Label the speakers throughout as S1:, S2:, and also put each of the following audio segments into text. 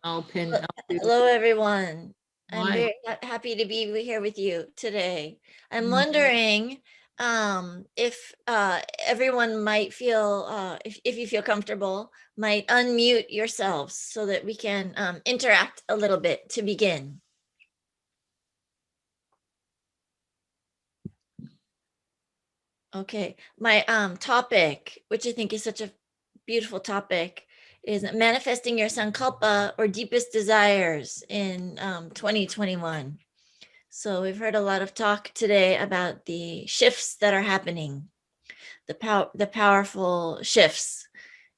S1: I'll do the
S2: Hello, everyone. I'm
S1: Hi.
S2: very happy to be here with you today. I'm
S1: Mm.
S2: wondering if everyone might feel, if you feel comfortable, might unmute yourselves so that we can interact a little bit to begin. Okay, my topic, which I think is such a beautiful topic, is manifesting your sankalpa or deepest desires in 2021. So we've heard a lot of talk today about the shifts that are happening, the powerful shifts,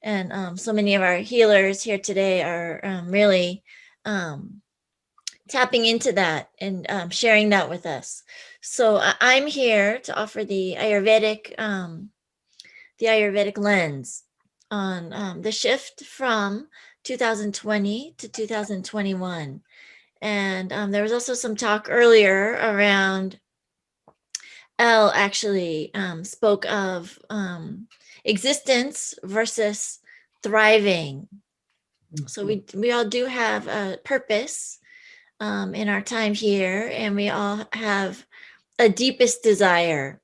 S2: and so many of our healers here today are really tapping into that and sharing that with us. So I'm here to offer the Ayurvedic lens on the shift from 2020 to 2021. And there was also some talk earlier around Elle actually spoke of existence versus thriving. So we all do have a purpose in our time here, and we all have a deepest desire.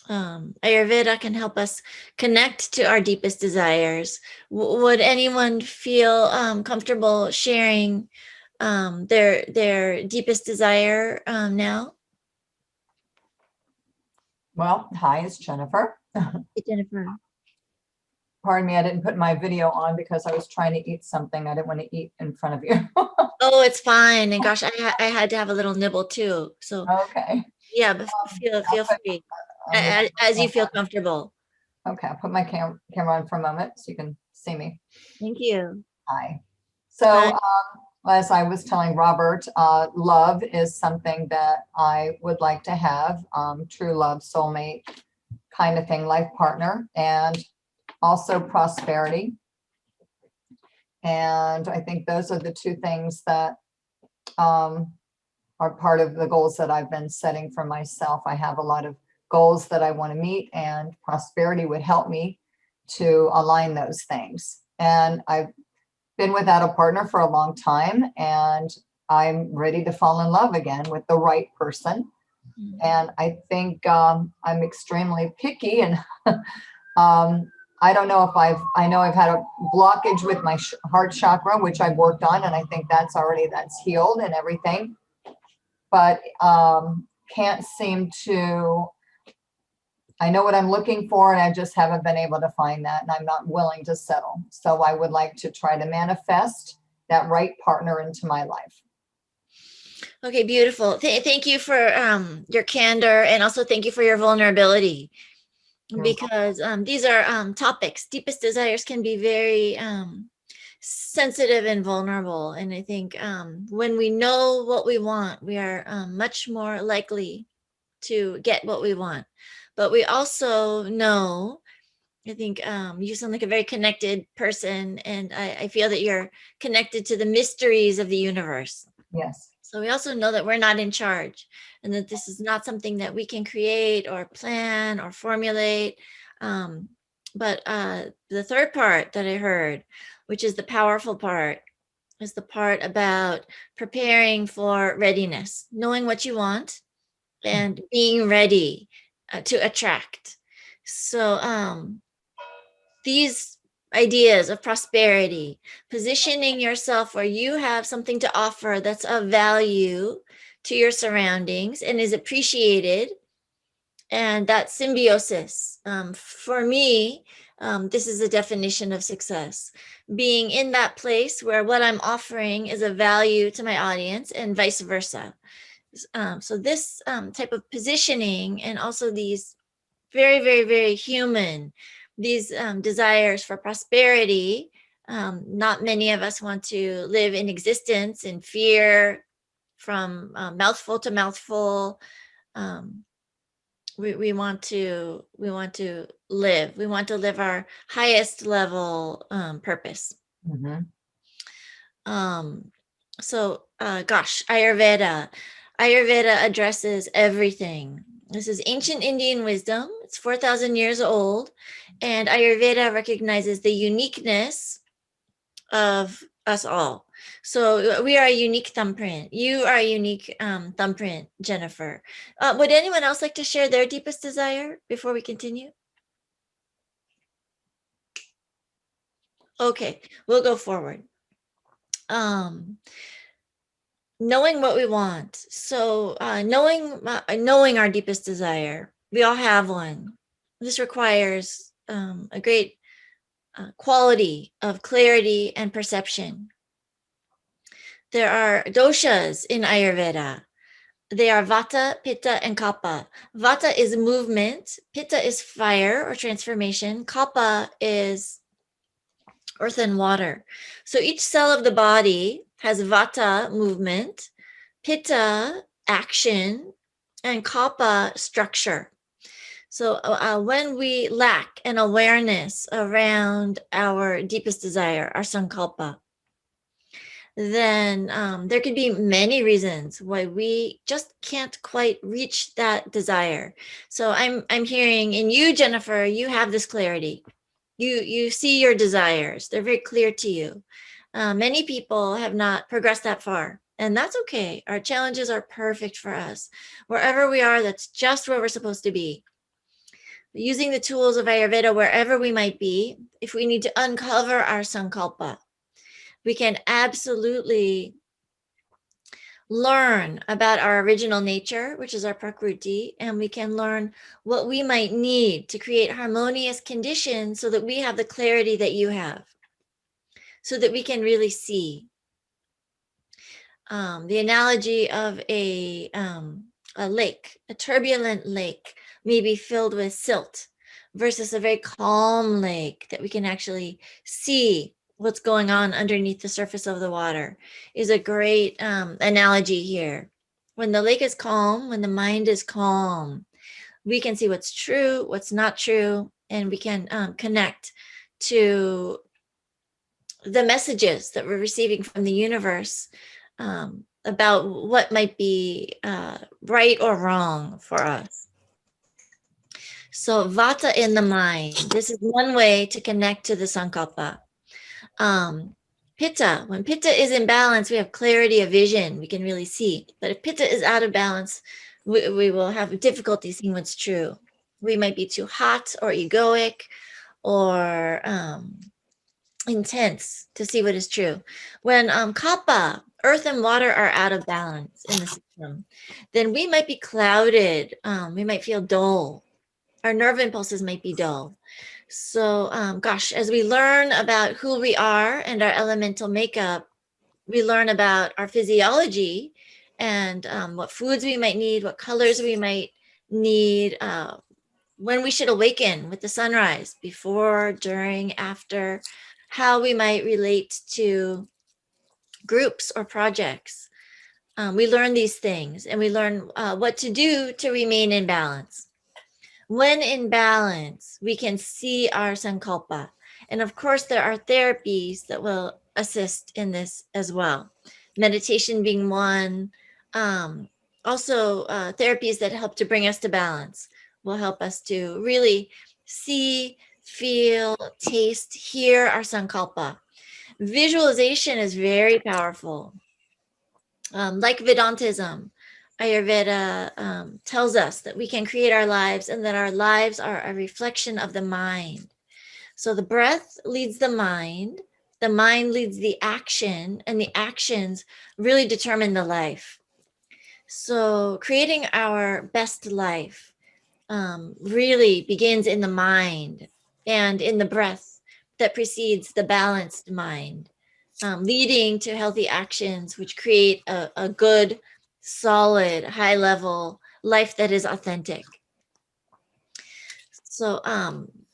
S2: Ayurveda can help us connect to our deepest desires. Would anyone feel comfortable sharing their deepest desire now?
S3: Well, hi, it's Jennifer.
S2: Hey, Jennifer.
S3: Pardon me, I didn't put my video on because I was trying to eat something. I didn't want to eat in front of you.
S2: Oh, it's fine. And gosh, I had to have a little nibble too. So
S3: Okay.
S2: yeah, but feel free as you feel comfortable.
S3: Okay, I'll put my camera on for a moment so you can see me.
S2: Thank you.
S3: Hi. So
S2: Hi.
S3: as I was telling Robert, love is something that I would like to have, true love, soulmate kind of thing, life partner, and also prosperity. And I think those are the two things that are part of the goals that I've been setting for myself. I have a lot of goals that I want to meet, and prosperity would help me to align those things. And I've been without a partner for a long time, and I'm ready to fall in love again with the right person. And I think I'm extremely picky, and I don't know if I know I've had a blockage with my heart chakra, which I've worked on, and I think that's healed and everything, but can't seem to, I know what I'm looking for, and I just haven't been able to find that, and I'm not willing to settle. So I would like to try to manifest that right partner into my life.
S2: Okay, beautiful. Thank you for your candor, and also thank you for your vulnerability. Because these are topics. Deepest desires can be very sensitive and vulnerable. And I think when we know what we want, we are much more likely to get what we want. But we also know, I think you sound like a very connected person, and I feel that you're connected to the mysteries of the universe.
S3: Yes.
S2: So we also know that we're not in charge, and that this is not something that we can create or plan or formulate. But the third part that I heard, which is the powerful part, is the part about preparing for readiness, knowing what you want and being ready to attract. So these ideas of prosperity, positioning yourself where you have something to offer that's of value to your surroundings and is appreciated, and that symbiosis. For me, this is a definition of success: being in that place where what I'm offering is of value to my audience and vice versa. So this type of positioning, and also these very, very, very human, these desires for prosperity. Not many of us want to live in existence in fear from mouthful to mouthful. We want to live. We want to live our highest level purpose.
S3: Mm-hmm.
S2: So gosh, Ayurveda addresses everything. This is ancient Indian wisdom. It's 4,000 years old, and Ayurveda recognizes the uniqueness of us all. So we are a unique thumbprint. You are a unique thumbprint, Jennifer. Would anyone else like to share their deepest desire before we continue? Okay, we'll go forward. Knowing what we want. So knowing our deepest desire. We all have one. This requires a great quality of clarity and perception. There are doshas in Ayurveda. They are vata, pitta, and kapha. Vata is movement, pitta is fire or transformation, kapha is earth and water. So each cell of the body has vata, movement, pitta, action, and kapha, structure. So when we lack an awareness around our deepest desire, our sankalpa, then there could be many reasons why we just can't quite reach that desire. So I'm hearing in you, Jennifer, you have this clarity. You see your desires; they're very clear to you. Many people have not progressed that far, and that's okay. Our challenges are perfect for us. Wherever we are, that's just where we're supposed to be. Using the tools of Ayurveda wherever we might be, if we need to uncover our sankalpa, we can absolutely learn about our original nature, which is our prakriti, and we can learn what we might need to create harmonious conditions so that we have the clarity that you have, so that we can really see. The analogy of a lake, a turbulent lake, may be filled with silt versus a very calm lake that we can actually see what's going on underneath the surface of the water, is a great analogy here. When the lake is calm, when the mind is calm, we can see what's true, what's not true, and we can connect to the messages that we're receiving from the universe about what might be right or wrong for us. So vata in the mind, this is one way to connect to the sankalpa. Pitta, when pitta is in balance, we have clarity of vision, we can really see. But if pitta is out of balance, we will have difficulty seeing what's true. We might be too hot or egoic or intense to see what is true. When kapha, earth and water, are out of balance in the system, then we might be clouded. We might feel dull. Our nerve impulses might be dull. So, as we learn about who we are and our elemental makeup, we learn about our physiology and what foods we might need, what colors we might need, when we should awaken with the sunrise, before, during, after, how we might relate to groups or projects. We learn these things and we learn what to do to remain in balance. When in balance, we can see our sankalpa. And of course, there are therapies that will assist in this as well. Meditation being one. Also, therapies that help to bring us to balance will help us to really see, feel, taste, hear our sankalpa. Visualization is very powerful. Like Vedantism, Ayurveda tells us that we can create our lives and that our lives are a reflection of the mind. So the breath leads the mind leads the action, and the actions really determine the life. So creating our best life really begins in the mind and in the breath that precedes the balanced mind, leading to healthy actions, which create a good, solid, high level life that is authentic. So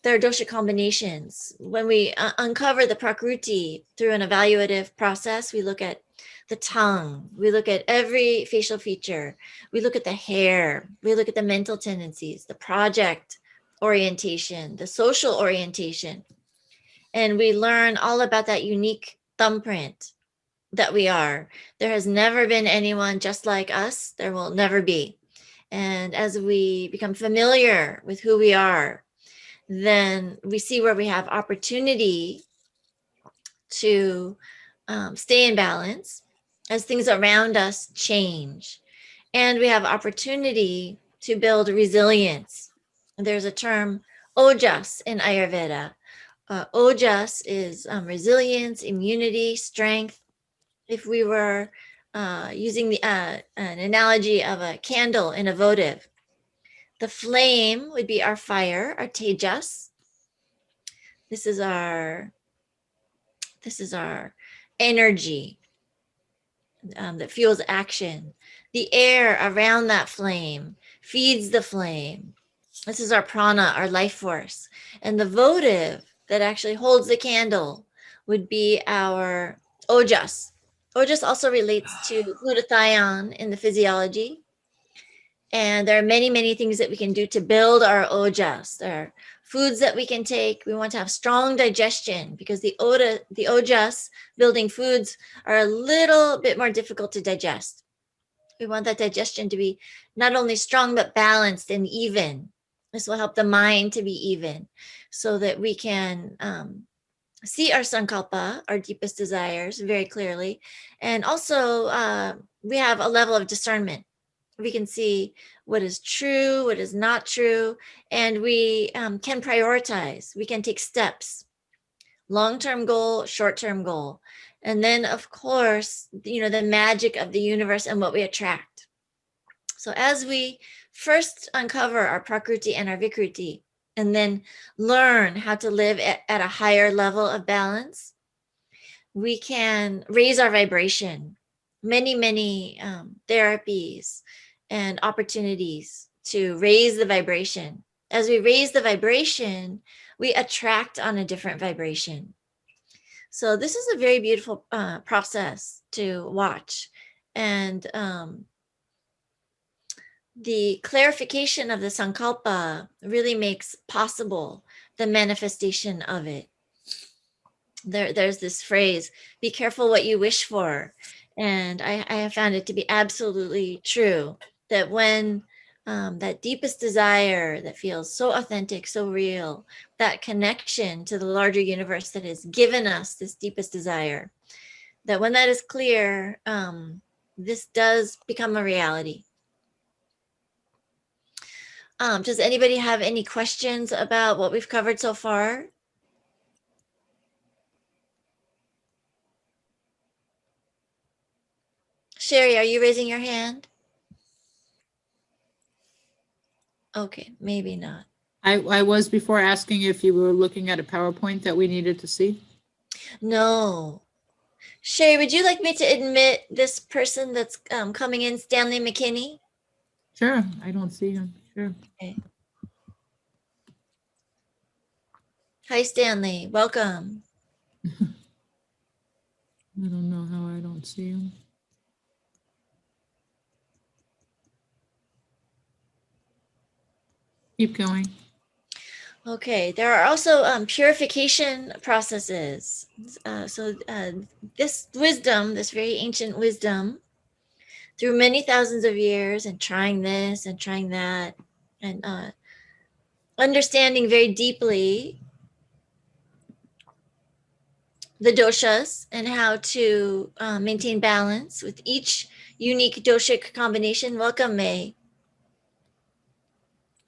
S2: there are dosha combinations. When we uncover the prakriti through an evaluative process, we look at the tongue, we look at every facial feature, we look at the hair, we look at the mental tendencies, the project orientation, the social orientation, and we learn all about that unique thumbprint that we are. There has never been anyone just like us. There will never be. And as we become familiar with who we are, then we see where we have opportunity to stay in balance as things around us change. And we have opportunity to build resilience. There's a term, ojas, in Ayurveda. Ojas is resilience, immunity, strength. If we were using an analogy of a candle in a votive, the flame would be our fire, our tejas. This is our energy that fuels action. The air around that flame feeds the flame. This is our prana, our life force. And the votive that actually holds the candle would be our ojas. Ojas also relates to glutathione in the physiology. And there are many, many things that we can do to build our ojas. There are foods that we can take. We want to have strong digestion because the ojas building foods are a little bit more difficult to digest. We want that digestion to be not only strong, but balanced and even. This will help the mind to be even so that we can see our sankalpa, our deepest desires, very clearly. And also, we have a level of discernment. We can see what is true, what is not true, and we can prioritize. We can take steps, long-term goal, short-term goal. And then, of course, the magic of the universe and what we attract. So as we first uncover our prakriti and our vikruti, and then learn how to live at a higher level of balance, we can raise our vibration. Many, many therapies and opportunities to raise the vibration. As we raise the vibration, we attract on a different vibration. So this is a very beautiful process to watch. And the clarification of the sankalpa really makes possible the manifestation of it. There's this phrase, be careful what you wish for. And I have found it to be absolutely true that when that deepest desire that feels so authentic, so real, that connection to the larger universe that has given us this deepest desire, that when that is clear, this does become a reality. Does anybody have any questions about what we've covered so far? Sheri, are you raising your hand? Okay, maybe not.
S1: I was before asking if you were looking at a PowerPoint that we needed to see.
S2: No. Sheri, would you like me to admit this person that's coming in, Stanley McKinney?
S1: Sure, I don't see him. Sure.
S2: Okay. Hi, Stanley. Welcome.
S1: I don't know how I don't see him. Keep going.
S2: Okay, there are also purification processes. This wisdom, this very ancient wisdom, through many thousands of years and trying this and trying that and understanding very deeply the doshas and how to maintain balance with each unique doshic combination. Welcome, May.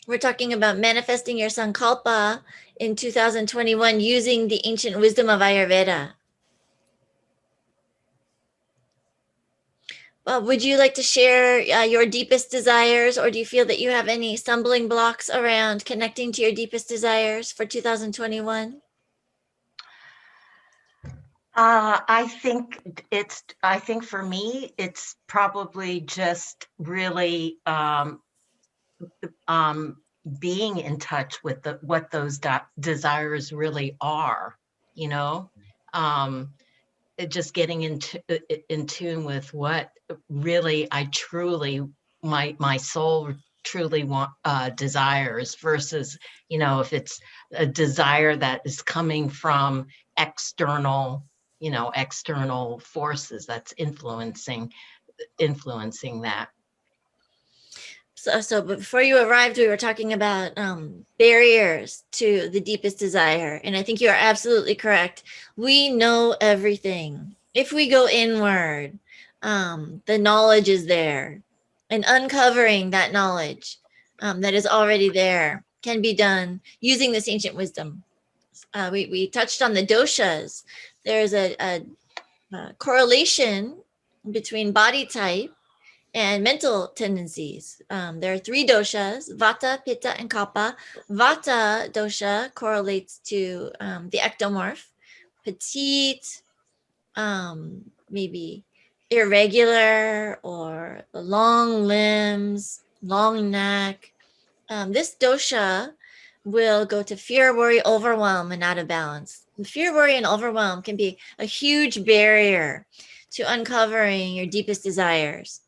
S2: We're talking about manifesting your sankalpa in 2021 using the ancient wisdom of Ayurveda. Would you like to share your deepest desires, or do you feel that you have any stumbling blocks around connecting to your deepest desires for 2021?
S4: I think for me, it's probably just really being in touch with what those desires really are, just getting in tune with what really I truly, my soul truly desires versus, if it's a desire that is coming from external forces that's influencing that.
S2: So before you arrived, we were talking about barriers to the deepest desire. And I think you are absolutely correct. We know everything. if we go inward, the knowledge is there, and uncovering that knowledge that is already there can be done using this ancient wisdom. We touched on the doshas. There's a correlation between body type and mental tendencies. There are 3 doshas: vata, pitta, and kapha. Vata dosha correlates to the ectomorph, petite, maybe irregular, or long limbs, long neck. This dosha will go to fear, worry, overwhelm, and out of balance. Fear, worry, and overwhelm can be a huge barrier to uncovering your deepest desires.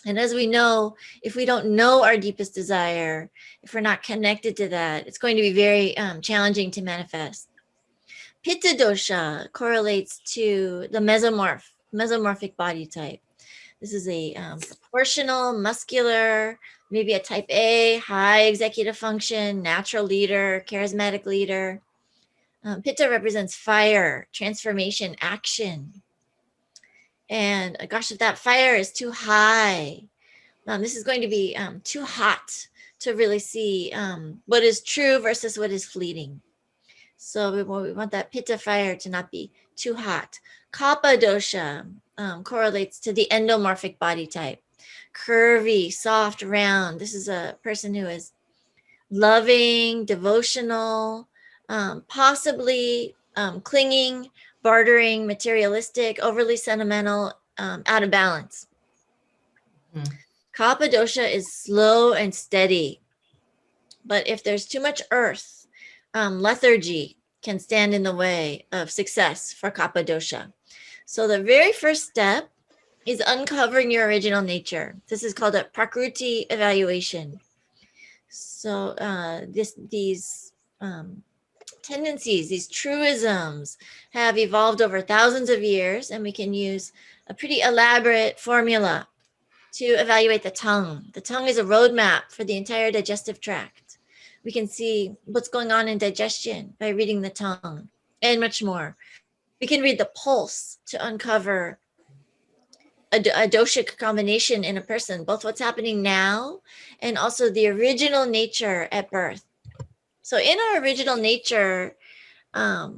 S2: And as we know, if we don't know our deepest desire, if we're not connected to that, it's going to be very challenging to manifest. Pitta dosha correlates to the mesomorphic body type. This is a proportional, muscular, maybe a type A, high executive function, natural leader, charismatic leader. Pitta represents fire, transformation, action. And gosh, if that fire is too high, this is going to be too hot to really see what is true versus what is fleeting. So we want that pitta fire to not be too hot. Kapha dosha correlates to the endomorphic body type. Curvy, soft, round. This is a person who is loving, devotional, possibly clinging, bartering, materialistic, overly sentimental, out of balance. Kapha dosha is slow and steady. But if there's too much earth, lethargy can stand in the way of success for kapha dosha. So the very first step is uncovering your original nature. This is called a prakriti evaluation. So these tendencies, these truisms have evolved over thousands of years, and we can use a pretty elaborate formula to evaluate the tongue. The tongue is a roadmap for the entire digestive tract. We can see what's going on in digestion by reading the tongue, and much more. We can read the pulse to uncover a doshic combination in a person, both what's happening now and also the original nature at birth. So in our original nature, our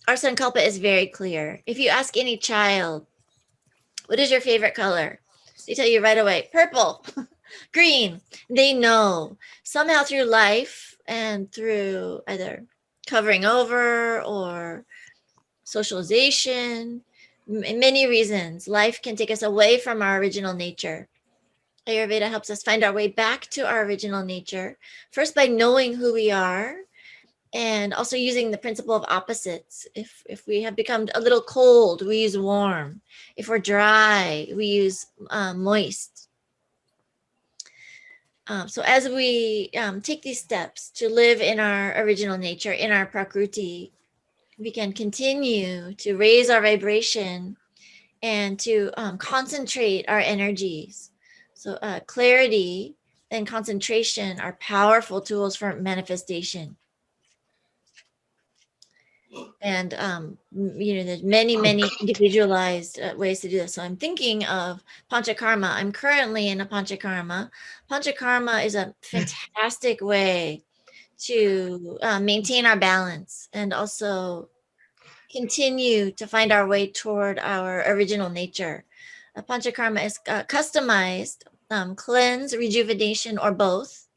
S2: sankalpa is very clear. If you ask any child, what is your favorite color? They tell you right away, purple, green. They know. Somehow through life and through either covering over or socialization, many reasons, life can take us away from our original nature. Ayurveda helps us find our way back to our original nature, first by knowing who we are, and also using the principle of opposites. If we have become a little cold, we use warm. If we're dry, we use moist. So as we take these steps to live in our original nature, in our prakriti, we can continue to raise our vibration and to concentrate our energies. So clarity and concentration are powerful tools for manifestation. And there's many individualized ways to do this. So I'm thinking of panchakarma. I'm currently in a panchakarma. Panchakarma is a fantastic way to maintain our balance and also continue to find our way toward our original nature. Panchakarma is customized cleanse, rejuvenation, or both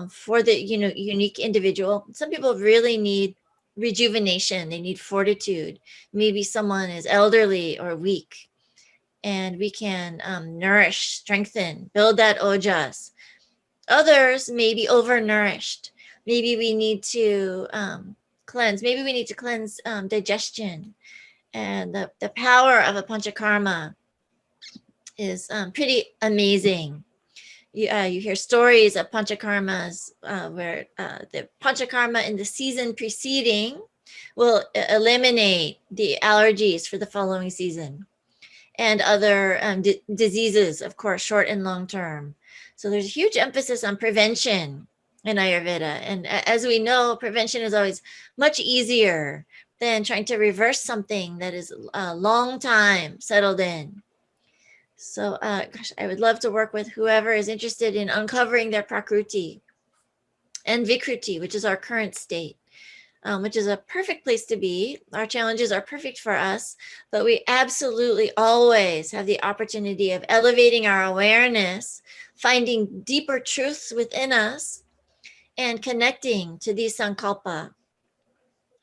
S2: for the unique individual. Some people really need rejuvenation. They need fortitude. Maybe someone is elderly or weak, and we can nourish, strengthen, build that ojas. Others may be overnourished. Maybe we need to cleanse. Maybe we need to cleanse digestion. And the power of a panchakarma is pretty amazing. You hear stories of panchakarmas where the panchakarma in the season preceding will eliminate the allergies for the following season and other diseases, of course, short and long term. So there's a huge emphasis on prevention in Ayurveda. And as we know, prevention is always much easier than trying to reverse something that is a long time settled in. So, gosh, I would love to work with whoever is interested in uncovering their Prakruti and Vikruti, which is our current state, which is a perfect place to be. Our challenges are perfect for us, but we absolutely always have the opportunity of elevating our awareness, finding deeper truths within us, and connecting to these sankalpa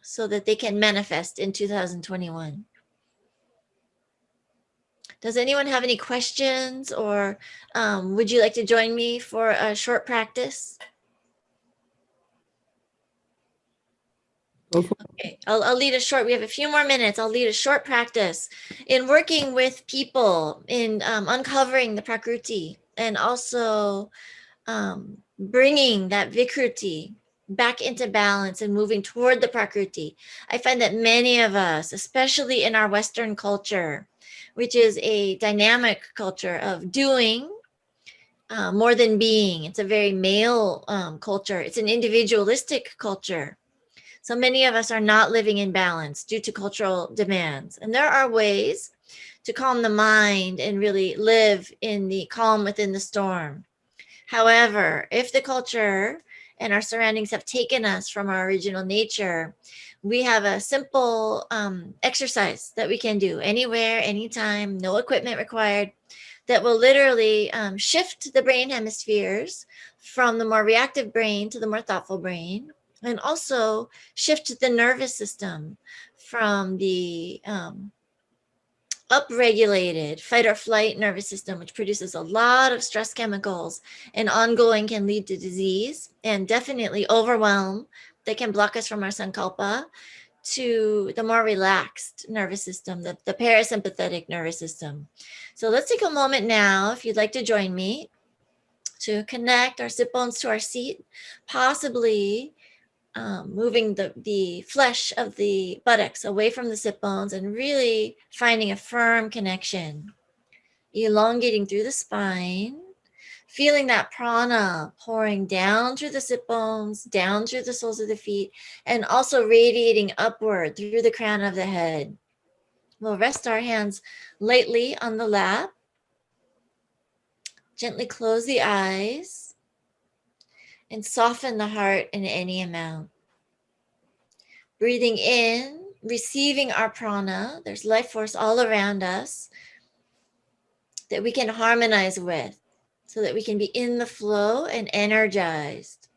S2: so that they can manifest in 2021. Does anyone have any questions, or would you like to join me for a short practice?
S1: Go for it.
S2: Okay, I'll lead a short, we have a few more minutes. I'll lead a short practice in working with people in uncovering the Prakruti, and also bringing that Vikruti back into balance and moving toward the Prakruti. I find that many of us, especially in our Western culture, which is a dynamic culture of doing more than being. It's a very male culture. It's an individualistic culture. So many of us are not living in balance due to cultural demands. And there are ways to calm the mind and really live in the calm within the storm. However, if the culture and our surroundings have taken us from our original nature, we have a simple exercise that we can do anywhere, anytime, no equipment required, that will literally shift the brain hemispheres from the more reactive brain to the more thoughtful brain, and also shift the nervous system from the upregulated fight or flight nervous system, which produces a lot of stress chemicals and ongoing can lead to disease and definitely overwhelm that can block us from our sankalpa, to the more relaxed nervous system, the parasympathetic nervous system. So let's take a moment now, if you'd like to join me, to connect our sit bones to our seat, possibly moving the flesh of the buttocks away from the sit bones and really finding a firm connection, elongating through the spine, feeling that prana pouring down through the sit bones, down through the soles of the feet, and also radiating upward through the crown of the head. We'll rest our hands lightly on the lap, gently close the eyes, and soften the heart in any amount. Breathing in, receiving our prana. There's life force all around us that we can harmonize with so that we can be in the flow and energized.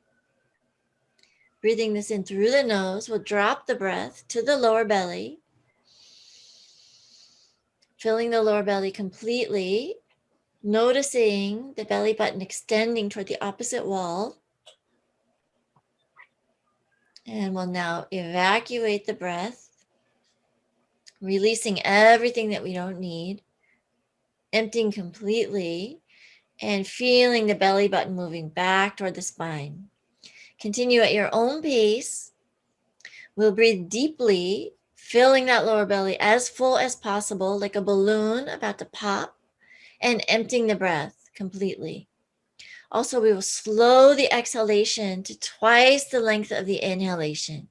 S2: Breathing this in through the nose, we'll drop the breath to the lower belly, filling the lower belly completely, noticing the belly button extending toward the opposite wall. And we'll now evacuate the breath, releasing everything that we don't need, emptying completely, and feeling the belly button moving back toward the spine. Continue at your own pace. We'll breathe deeply, filling that lower belly as full as possible, like a balloon about to pop, and emptying the breath completely. Also, we will slow the exhalation to twice the length of the inhalation.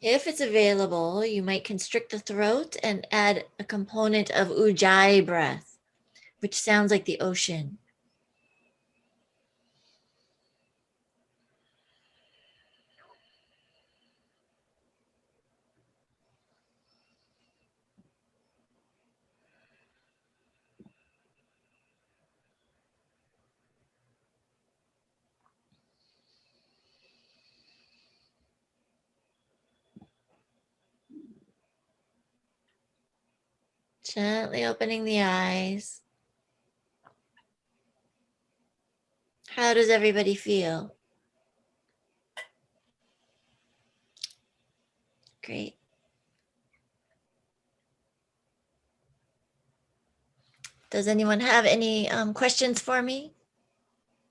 S2: If it's available, you might constrict the throat and add a component of ujjayi breath, which sounds like the ocean. Gently opening the eyes. How does everybody feel? Great. Does anyone have any questions for me?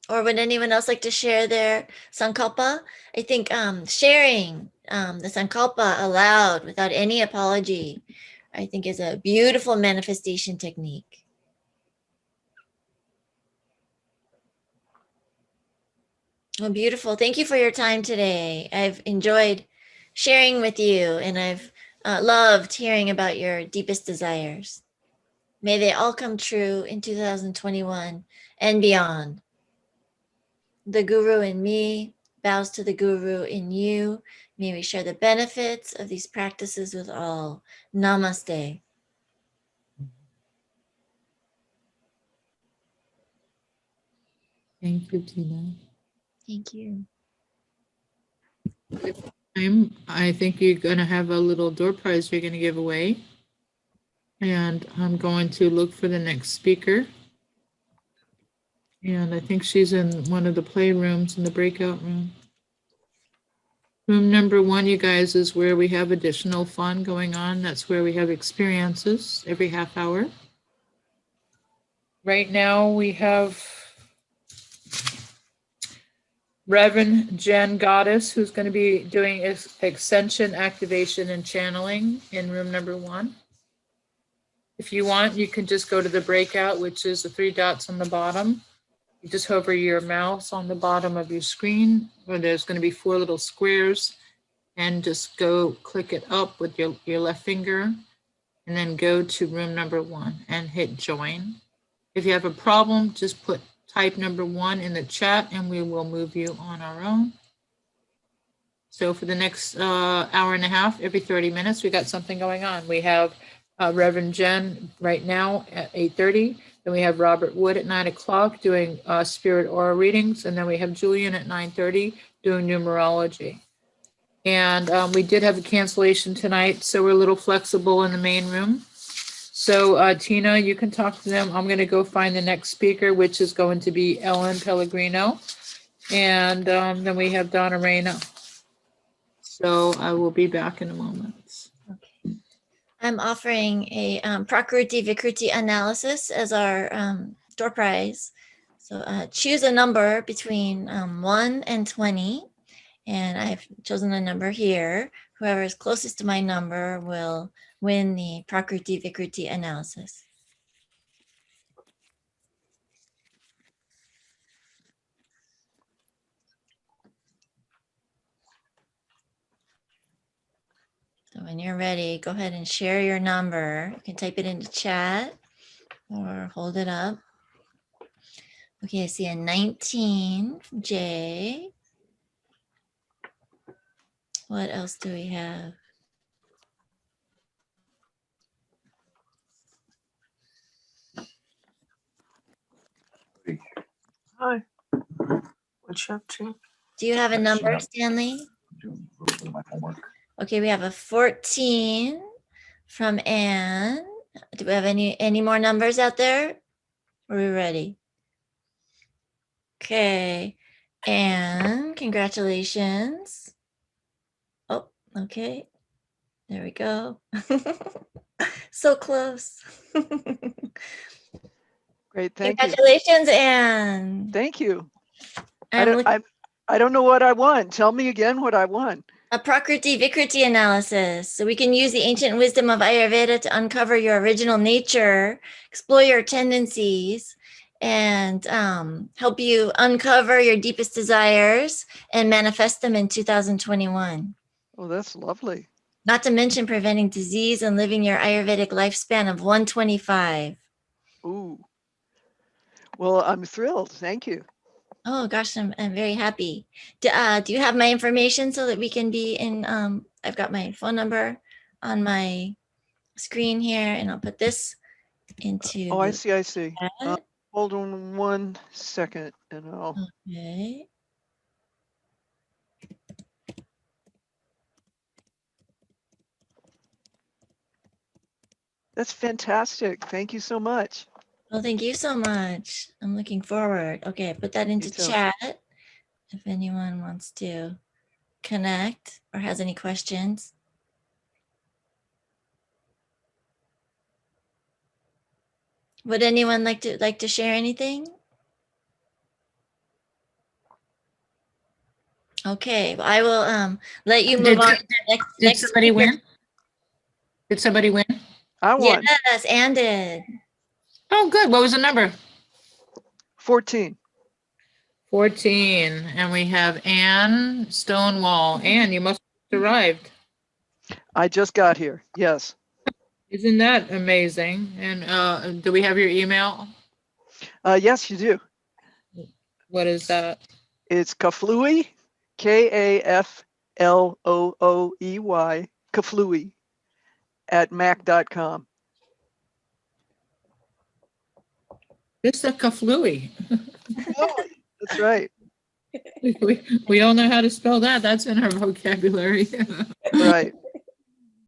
S2: Or would anyone else like to share their sankalpa? I think sharing the sankalpa aloud without any apology, I think, is a beautiful manifestation technique. Oh, beautiful. Thank you for your time today. I've enjoyed sharing with you, and I've loved hearing about your deepest desires. May they all come true in 2021 and beyond. The Guru in me bows to the Guru in you. May we share the benefits of these practices with all. Namaste.
S1: Thank you, Tina.
S2: Thank you.
S1: I think you're going to have a little door prize you're going to give away. And I'm going to look for the next speaker. And I think she's in one of the playrooms in the breakout room. Room number 1, you guys, is where we have additional fun going on. That's where we have experiences every half hour. Right now we have Reverend Jen Goddess, who's going to be doing extension, activation, and channeling in room number 1. If you want, you can just go to the breakout, which is the 3 dots on the bottom. You just hover your mouse on the bottom of your screen, where there's going to be 4 little squares, and just go click it up with your left finger, and then go to room number 1 and hit join. If you have a problem, just type number 1 in the chat, and we will move you on our own. So for the next hour and a half, every 30 minutes, we got something going on. We have Reverend Jen right now at 8:30. Then we have Robert Wood at 9 o'clock doing spirit aura readings. And then we have Julian at 9:30 doing numerology. And we did have a cancellation tonight, so we're a little flexible in the main room. So Tina, you can talk to them. I'm going to go find the next speaker, which is going to be Ellen Pellegrino. And then we have Donna Reyna. So I will be back in a moment.
S2: Okay. I'm offering a Prakriti Vikruti analysis as our door prize. So choose a number between 1 and 20. And I've chosen a number here. Whoever is closest to my number will win the Prakriti Vikruti analysis. So when you're ready, go ahead and share your number. You can type it into chat or hold it up. Okay, I see a 19 from Jay. What else do we have?
S5: Hi. What you up to?
S2: Do you have a number, Stanley?
S5: Doing my homework.
S2: Okay, we have a 14 from Anne. Do we have any more numbers out there? Are we ready? Okay, Anne, congratulations. Oh, okay. There we go. So close.
S6: Great, thank you.
S2: Congratulations, Anne.
S6: Thank you.
S2: I'm looking
S6: I don't know what I won. Tell me again what I won.
S2: a Prakriti Vikruti analysis. So we can use the ancient wisdom of Ayurveda to uncover your original nature, explore your tendencies, and help you uncover your deepest desires and manifest them in 2021.
S6: Oh, that's lovely.
S2: Not to mention preventing disease and living your Ayurvedic lifespan of 125.
S6: Ooh. Well, I'm thrilled. Thank you.
S2: Oh gosh, I'm very happy. Do you have my information so that we can be in, I've got my phone number on my screen here, and I'll put this into.
S6: Oh, I see.
S2: chat.
S6: Hold on 1 second and I'll.
S2: Okay.
S6: That's fantastic. Thank you so much.
S2: Well, thank you so much. I'm looking forward. Okay, I put that into
S6: too.
S2: chat if anyone wants to connect or has any questions. Would anyone like to share anything? Okay, well, I will let you move on to the next
S1: somebody
S2: speaker.
S1: win? Did somebody win?
S6: I won.
S2: Yes, Anne did.
S1: Oh, good. What was the number?
S6: 14.
S1: 14, and we have Ann Stonewall. Ann, you must have arrived.
S6: I just got here. Yes.
S1: Isn't that amazing? And do we have your email?
S6: Yes, you do.
S1: What is that?
S6: It's Kaflooey, Kaflooey, Kaflooey at mac.com.
S1: Just a kaflooey.
S6: Oh, that's right.
S1: We all know how to spell that. That's in our vocabulary.
S6: Right.